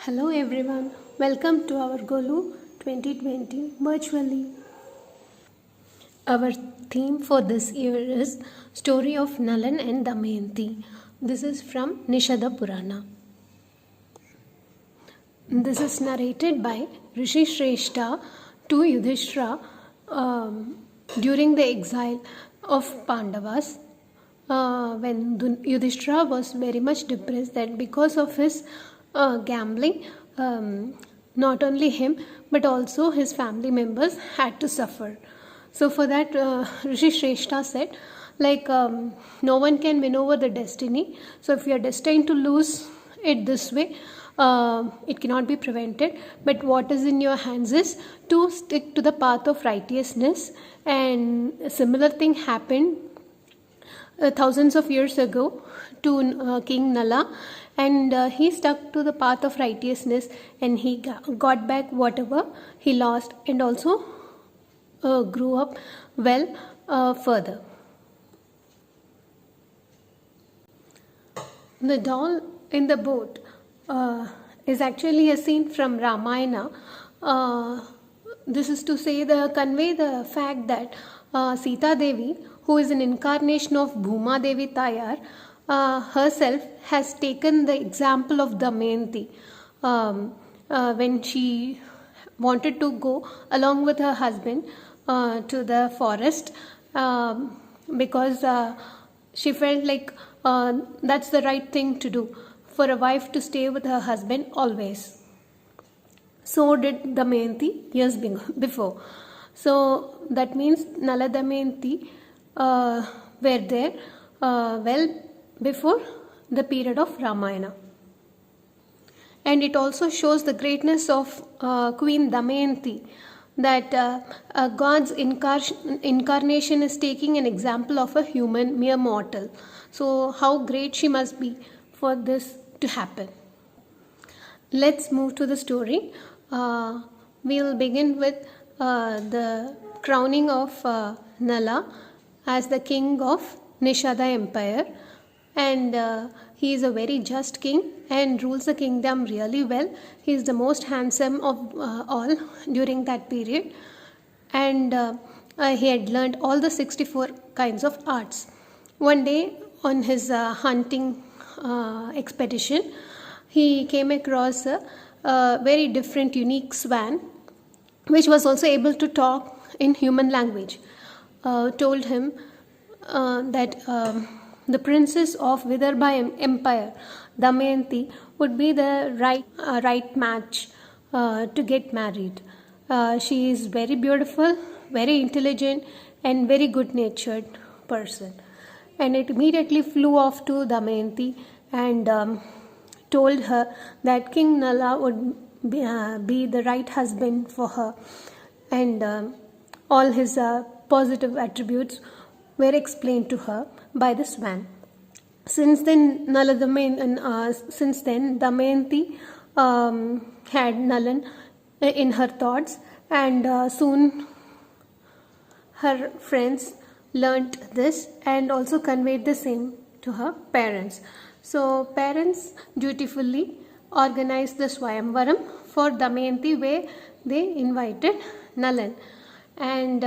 Hello everyone, welcome to our Golu 2020 virtually. Our theme for this year is Story of Nalan and Damayanti. This is from Nishada Purana. This is narrated by Rishi Shrestha to Yudhishthira during the exile of Pandavas. When Yudhishthira was very much depressed that because of his gambling, not only him but also his family members had to suffer. So for that, Rishi Shrestha said, no one can win over the destiny. So if you are destined to lose it this way, it cannot be prevented. But what is in your hands is to stick to the path of righteousness. And a similar thing happened thousands of years ago to King Nala, and he stuck to the path of righteousness, and he got back whatever he lost, and also grew up well further. The doll in the boat is actually a scene from Ramayana. This is to say convey the fact that Sita Devi, who is an incarnation of Bhuma Devi Tayar, herself has taken the example of Damayanti when she wanted to go along with her husband to the forest because she felt like that's the right thing to do for a wife to stay with her husband always. So did Damayanti years before. So that means Nala Damayanti were there well before the period of Ramayana. And it also shows the greatness of Queen Damayanti, that God's incarnation is taking an example of a human, mere mortal. So how great she must be for this to happen. Let's move to the story. We'll begin with the crowning of Nala as the king of Nishada Empire, and he is a very just king and rules the kingdom really well. He is the most handsome of all during that period, and he had learned all the 64 kinds of arts. One day on his hunting expedition, he came across a very different, unique swan, which was also able to talk in human language. Told him that the princess of Vidarbha Empire, Damayanti, would be the right match to get married. She is very beautiful, very intelligent, and very good-natured person. And it immediately flew off to Damayanti and told her that King Nala would be the right husband for her, and all his positive attributes were explained to her by the swan. Since then, Damayanti had Nalan in her thoughts, and soon her friends learnt this and also conveyed the same to her parents. So parents dutifully organized the Swayamvaram for Damayanti, where they invited Nalan. And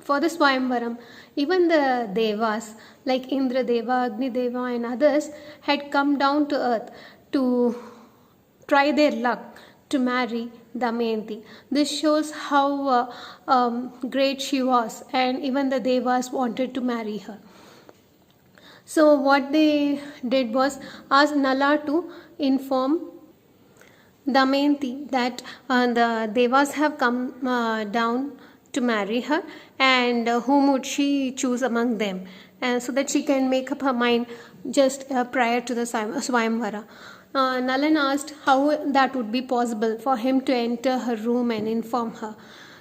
for the Swayamvaram, even the Devas like Indra Deva, Agni Deva and others had come down to earth to try their luck to marry Damayanti. This shows how great she was, and even the Devas wanted to marry her. So what they did was ask Nala to inform Damayanti that the Devas have come down to marry her, and whom would she choose among them, so that she can make up her mind just prior to the Swayamvara. Nalan asked how that would be possible for him to enter her room and inform her.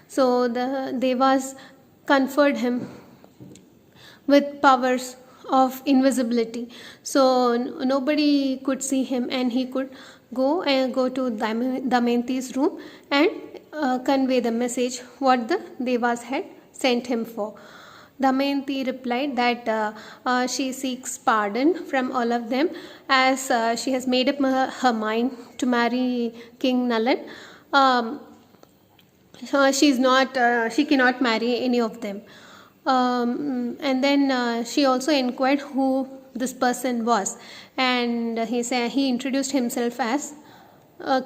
So the Devas conferred him with powers of invisibility, so nobody could see him, and he could go to Damayanti's room and convey the message what the Devas had sent him for. Damayanti replied that she seeks pardon from all of them, as she has made up her mind to marry King Nalan. Um, she cannot marry any of them. And then she also inquired who this person was, and he introduced himself as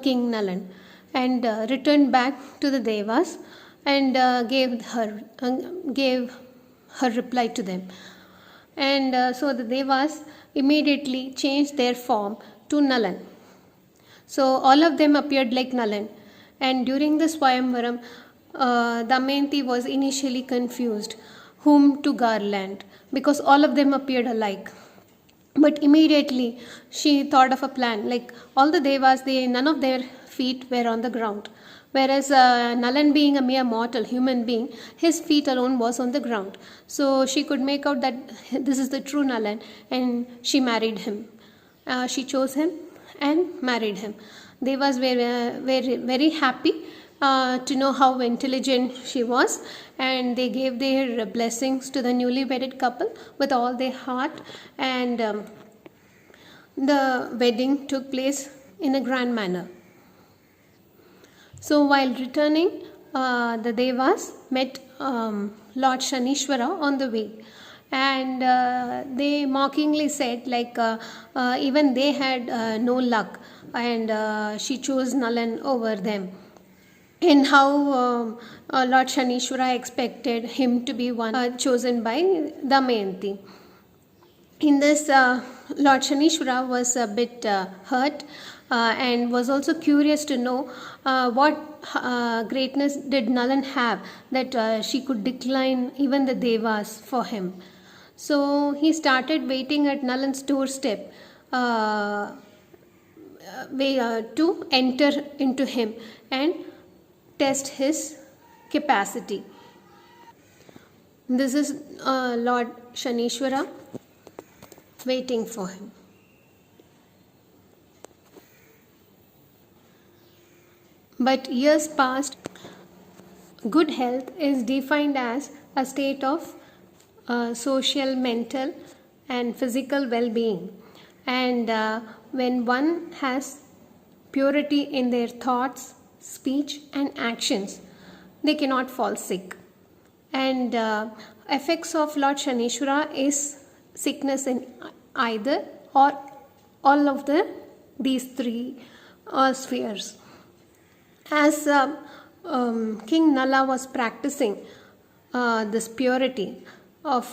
King Nalan, and returned back to the Devas, and gave her reply to them. And so the Devas immediately changed their form to Nalan. So all of them appeared like Nalan. And during the Swayamvaram, Damayanti was initially confused whom to garland, because all of them appeared alike. But immediately she thought of a plan. Like all the Devas, none of their feet were on the ground. Whereas Nalan, being a mere mortal human being, his feet alone was on the ground. So she could make out that this is the true Nalan, and she married him. She chose him and married him. Devas were very happy to know how intelligent she was, and they gave their blessings to the newly wedded couple with all their heart, and the wedding took place in a grand manner. So while returning, the Devas met Lord Shanishwara on the way, and they mockingly said like even they had no luck, and she chose Nalan over them, and how Lord Shanishwara expected him to be one chosen by Damayanti. In this, Lord Shanishwara was a bit hurt, and was also curious to know what greatness did Nalan have that she could decline even the Devas for him. So he started waiting at Nalan's doorstep to enter into him and test his capacity. This is Lord Shanishwara waiting for him. But years passed. Good health is defined as a state of social, mental, and physical well-being. And when one has purity in their thoughts, speech, and actions, they cannot fall sick. And effects of Lord Shanishwara is sickness in either or all of these three spheres. As King Nala was practicing this purity of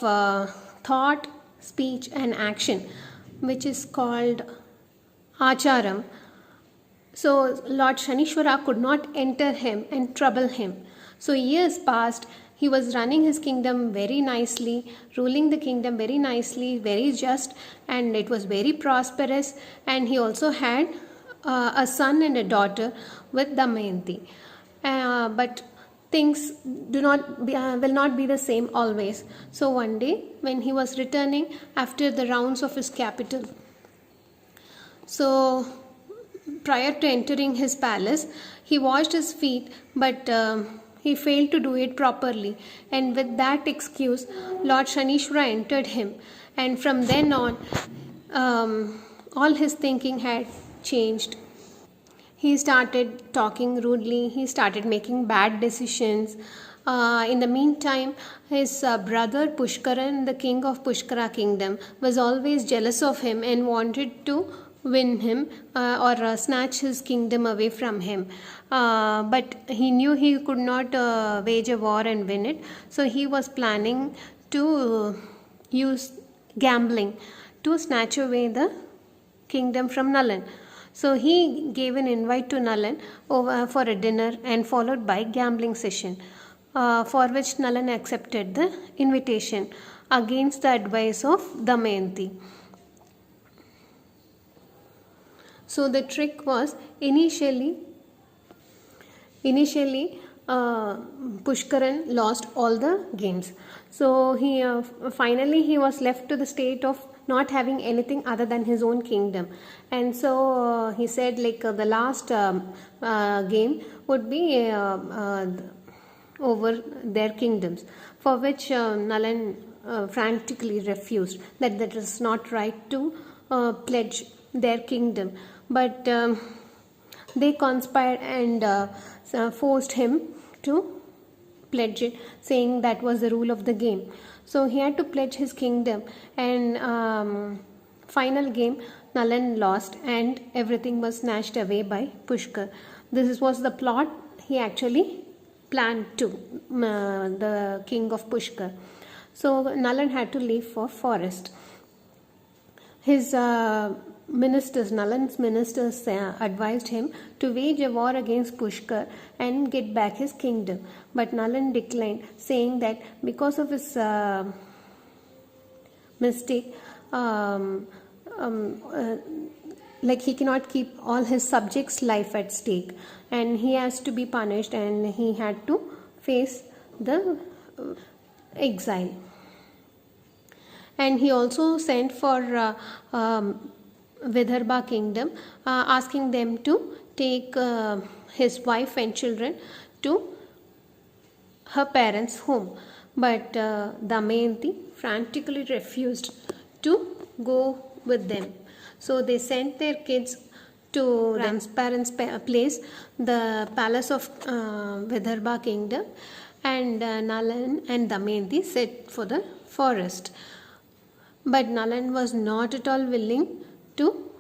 thought, speech, and action, which is called Acharam, so Lord Shanishwara could not enter him and trouble him. So years passed. He was running his kingdom very nicely, ruling the kingdom very nicely, very just, and it was very prosperous. And he also had a son and a daughter with Damayanti. But things will not be the same always. So one day, when he was returning after the rounds of his capital, so prior to entering his palace, he washed his feet, but he failed to do it properly, and with that excuse, Lord Shanishwara entered him, and from then on, all his thinking had changed. He started talking rudely, he started making bad decisions. In the meantime, his brother Pushkaran, the king of Pushkara kingdom, was always jealous of him and wanted to win him or snatch his kingdom away from him. But he knew he could not wage a war and win it. So he was planning to use gambling to snatch away the kingdom from Nalan. So he gave an invite to Nalan for a dinner and followed by gambling session, for which Nalan accepted the invitation against the advice of Damayanti. So the trick was initially Pushkaran lost all the games. So he finally he was left to the state of not having anything other than his own kingdom, and so he said like the last game would be over their kingdoms, for which Nalan frantically refused, that that is not right to pledge their kingdom. But they conspired and forced him to pledge it, saying that was the rule of the game. So he had to pledge his kingdom, and final game, Nalan lost, and everything was snatched away by Pushkar. This was the plot he actually planned to, the king of Pushkar. So Nalan had to leave for forest. His ministers, Nalan's ministers, advised him to wage a war against Pushkar and get back his kingdom. But Nalan declined, saying that because of his mistake, like he cannot keep all his subjects' life at stake, and he has to be punished, and he had to face the exile. And he also sent for Vidarbha kingdom, asking them to take his wife and children to her parents' home. But Damayanti frantically refused to go with them. So they sent their kids to Ram's parents' place, the palace of Vidarbha kingdom, and Nalan and Damayanti set for the forest. But Nalan was not at all willing to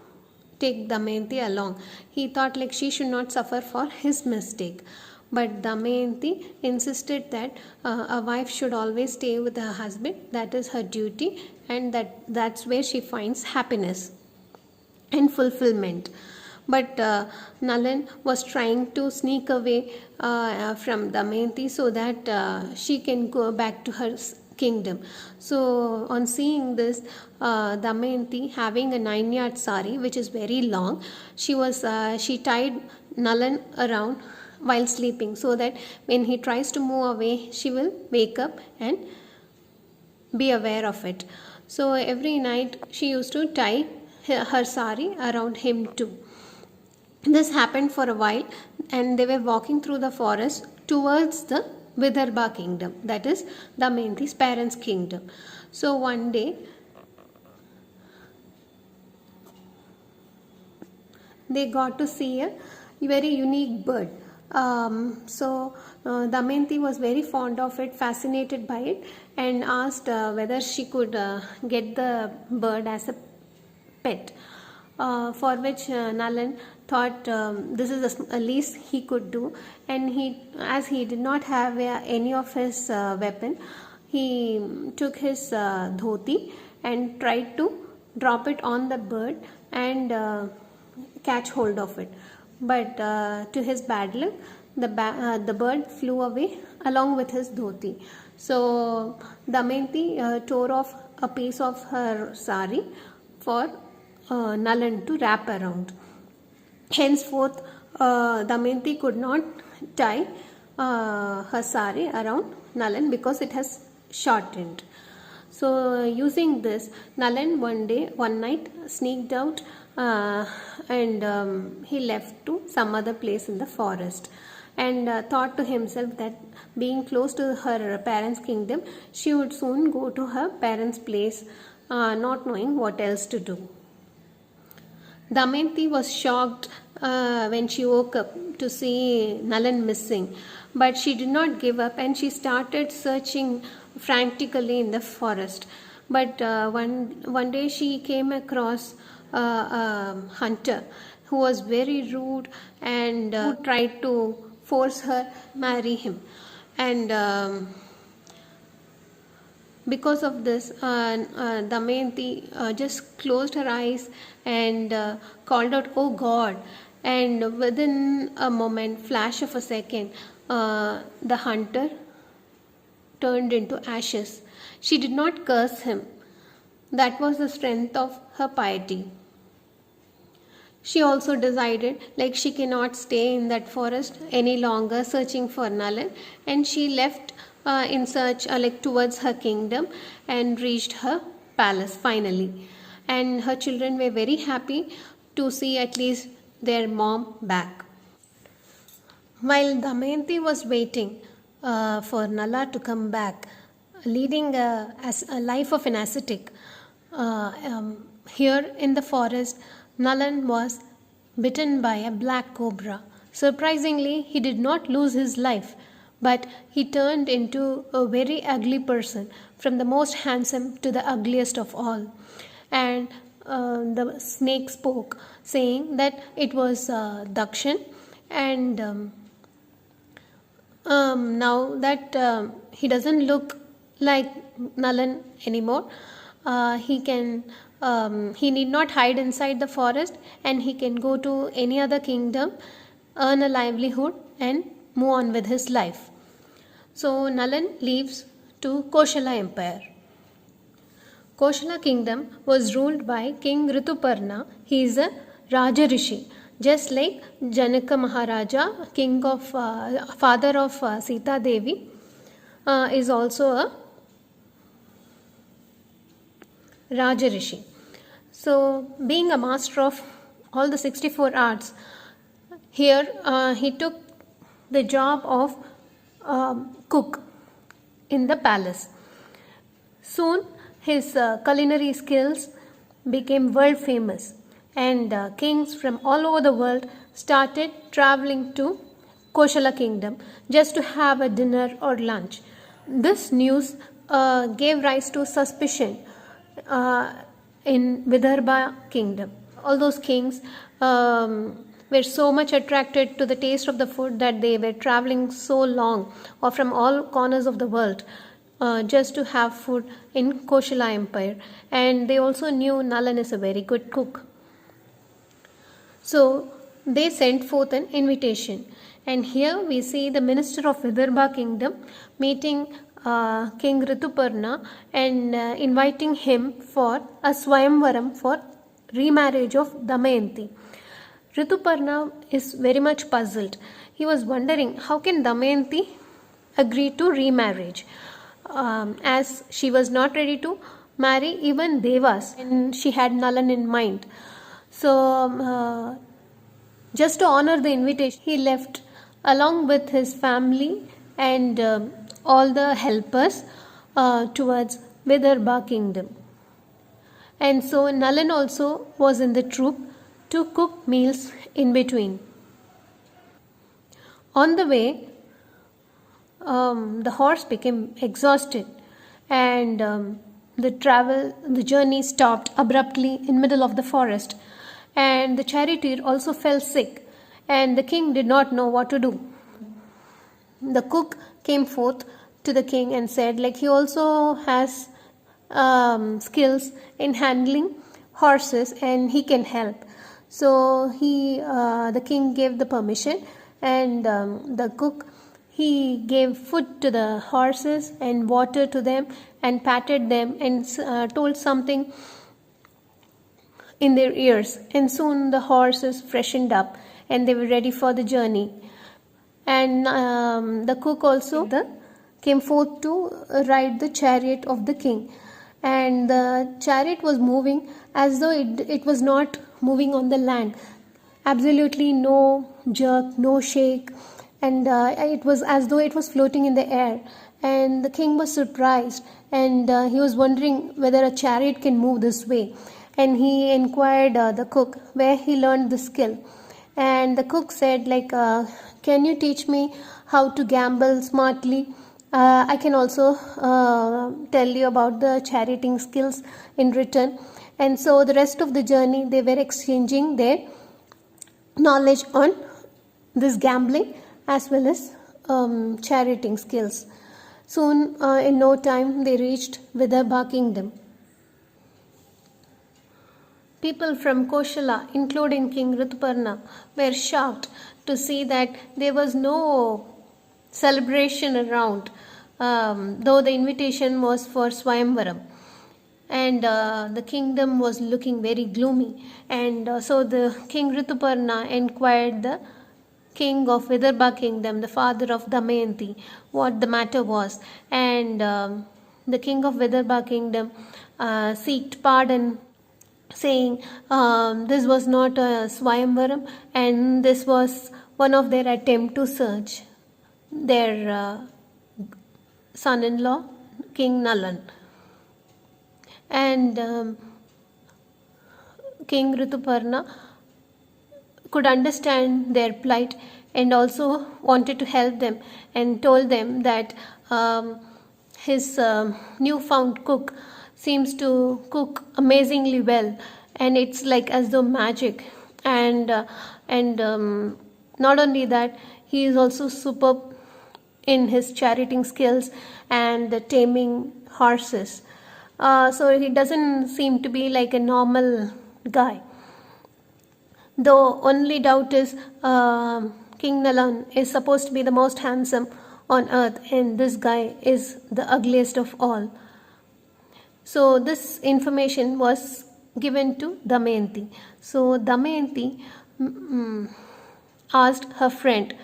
take Damayanti along. He thought like she should not suffer for his mistake. But Damayanti insisted that a wife should always stay with her husband. That is her duty, and that's where she finds happiness and fulfillment. But Nalan was trying to sneak away from Damayanti so that she can go back to her kingdom. So on seeing this, Damayanti, having a 9-yard sari which is very long, she tied Nalan around while sleeping, so that when he tries to move away, she will wake up and be aware of it. So every night she used to tie her sari around him too. This happened for a while, and they were walking through the forest towards the Vidarbha kingdom, that is Damayanti's parents' kingdom. So one day they got to see a very unique bird. Damayanti was very fond of it, fascinated by it, and asked whether she could get the bird as a pet. For which Nalan thought this is the least he could do, and as he did not have any of his weapon, he took his dhoti and tried to drop it on the bird and catch hold of it. But to his bad luck, the bird flew away along with his dhoti. So Damayanti tore off a piece of her sari for Nalan to wrap around. Henceforth, Damayanti could not tie her sari around Nalan because it has shortened. So using this, Nalan one night sneaked out and he left to some other place in the forest, and thought to himself that being close to her parents' kingdom, she would soon go to her parents' place, not knowing what else to do. Damayanti was shocked when she woke up to see Nalan missing, but she did not give up, and she started searching frantically in the forest. But one day she came across a hunter who was very rude and who tried to force her marry him. And because of this, Damayanti just closed her eyes and called out, "Oh God!" And within a moment, flash of a second, the hunter turned into ashes. She did not curse him. That was the strength of her piety. She also decided like she cannot stay in that forest any longer searching for Nalan, and she left in search like towards her kingdom and reached her palace finally. And her children were very happy to see at least their mom back. While Damayanti was waiting for Nala to come back, leading a life of an ascetic. Here in the forest, Nalan was bitten by a black cobra. Surprisingly, he did not lose his life, but he turned into a very ugly person, from the most handsome to the ugliest of all. And the snake spoke, saying that it was Dakshin, and now that he doesn't look like Nalan anymore, he need not hide inside the forest, and he can go to any other kingdom, earn a livelihood, and move on with his life. So Nalan leaves to Koshala Empire. Koshala kingdom was ruled by King Rituparna. He is a Raja Rishi, just like Janaka Maharaja, king of father of Sita Devi, is also a Raja Rishi. So, being a master of all the 64 arts, here he took the job of cook in the palace. Soon, his culinary skills became world famous, and kings from all over the world started traveling to Koshala kingdom just to have a dinner or lunch. This news gave rise to suspicion in Vidarbha kingdom. All those kings were so much attracted to the taste of the food that they were traveling so long or from all corners of the world just to have food in Koshala Empire. And they also knew Nalan is a very good cook. So they sent forth an invitation. And here we see the minister of Vidarbha kingdom meeting King Rituparna and inviting him for a Swayamvaram for remarriage of Damayanti. Rituparna is very much puzzled. He was wondering how can Damayanti agree to remarriage, as she was not ready to marry even Devas, and she had Nalan in mind. So just to honor the invitation, he left along with his family and all the helpers towards Vidarbha kingdom. And so Nalan also was in the troop to cook meals in between. On the way, the horse became exhausted, and the journey stopped abruptly in middle of the forest, and the charioteer also fell sick, and the king did not know what to do. The cook came forth to the king and said, like, he also has skills in handling horses and he can help. So the king gave the permission, and the cook, he gave food to the horses and water to them and patted them and told something in their ears, and soon the horses freshened up and they were ready for the journey. And the cook also came forth to ride the chariot of the king, and the chariot was moving as though it was not moving on the land. Absolutely no jerk, no shake, and it was as though it was floating in the air. And the king was surprised, and he was wondering whether a chariot can move this way. And he inquired the cook where he learned the skill. And the cook said, like, can you teach me how to gamble smartly? I can also tell you about the charioting skills in return. And so the rest of the journey, they were exchanging their knowledge on this gambling as well as charioting skills. Soon, in no time, they reached Vidarbha kingdom. People from Koshala, including King Rituparna, were shocked to see that there was no celebration around, though the invitation was for Swayamvaram. And the kingdom was looking very gloomy. And so the King Rituparna inquired the king of Vidarbha kingdom, the father of Damayanti, what the matter was. And the king of Vidarbha kingdom seeked pardon, saying this was not a Swayamvaram, and this was one of their attempt to search their son-in-law, King Nalan. And King Rituparna could understand their plight and also wanted to help them, and told them that his newfound cook seems to cook amazingly well, and it's like as though magic. And not only that, he is also superb in his charioting skills and taming horses. So he doesn't seem to be like a normal guy. The only doubt is King Nalan is supposed to be the most handsome on earth, and this guy is the ugliest of all. So this information was given to Damayanti. So Damayanti asked her friend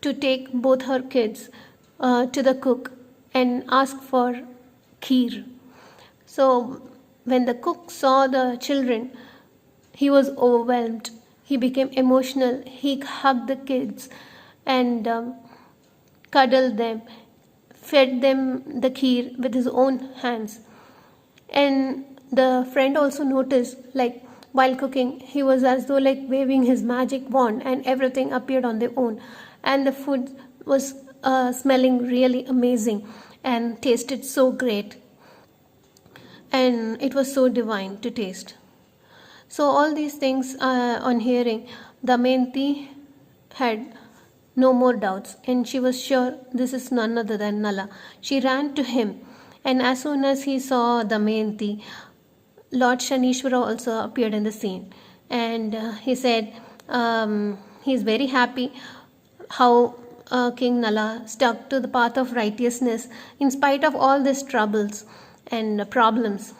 to take both her kids to the cook and ask for kheer. So when the cook saw the children, he was overwhelmed. He became emotional. He hugged the kids and cuddled them, fed them the kheer with his own hands. And the friend also noticed, like while cooking, he was as though like waving his magic wand, and everything appeared on their own. And the food was smelling really amazing and tasted so great. And it was so divine to taste. So all these things on hearing, Damayanti had no more doubts, and she was sure this is none other than Nala. She ran to him, and as soon as he saw Damayanti, Lord Shanishwara also appeared in the scene. And he said he is very happy how King Nala stuck to the path of righteousness in spite of all these troubles and problems.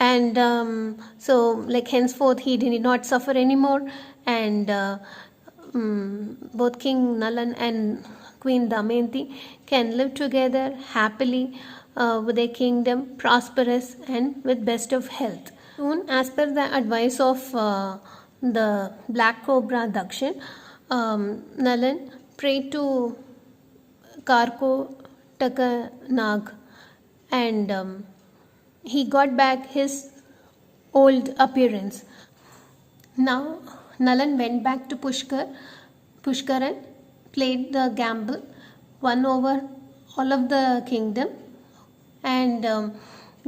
And so like henceforth he did not suffer anymore, and both King Nalan and Queen Damayanti can live together happily with their kingdom prosperous and with best of health. Soon, as per the advice of the black cobra Dakshin, Nalan prayed to Karkotaka Nag, and he got back his old appearance. Now Nalan went back to Pushkaran, played the gamble, won over all of the kingdom, and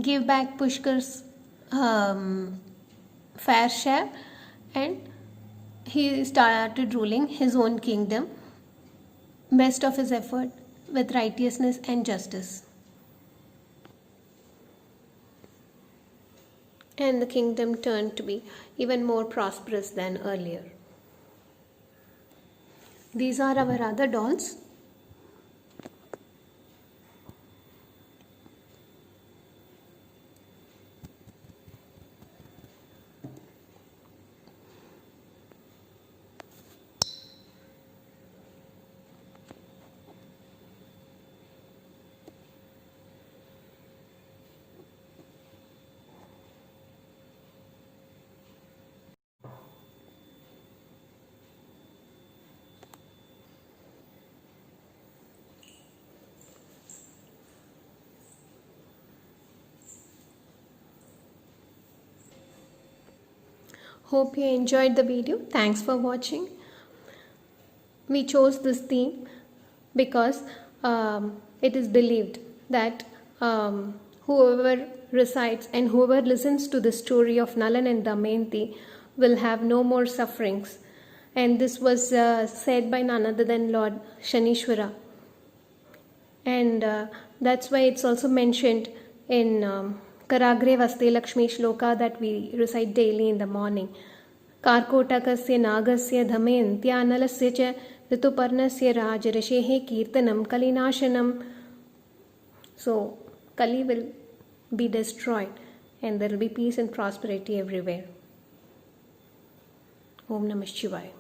gave back Pushkar's fair share, and he started ruling his own kingdom, best of his effort, with righteousness and justice. And the kingdom turned to be even more prosperous than earlier. These are our other dolls. Hope you enjoyed the video. Thanks for watching. We chose this theme because it is believed that whoever recites and whoever listens to the story of Nalan and Damayanti will have no more sufferings. And this was said by none other than Lord Shanishwara. And that's why it's also mentioned in Karagre Vaste Lakshmi Shloka that we recite daily in the morning. Karkotakasya Nagasya Damayantiya Nalasya Cha Rituparnasya Rajarashehe Kirtanam Kalinashanam. So Kali will be destroyed and there will be peace and prosperity everywhere. Om Namah Shivaya.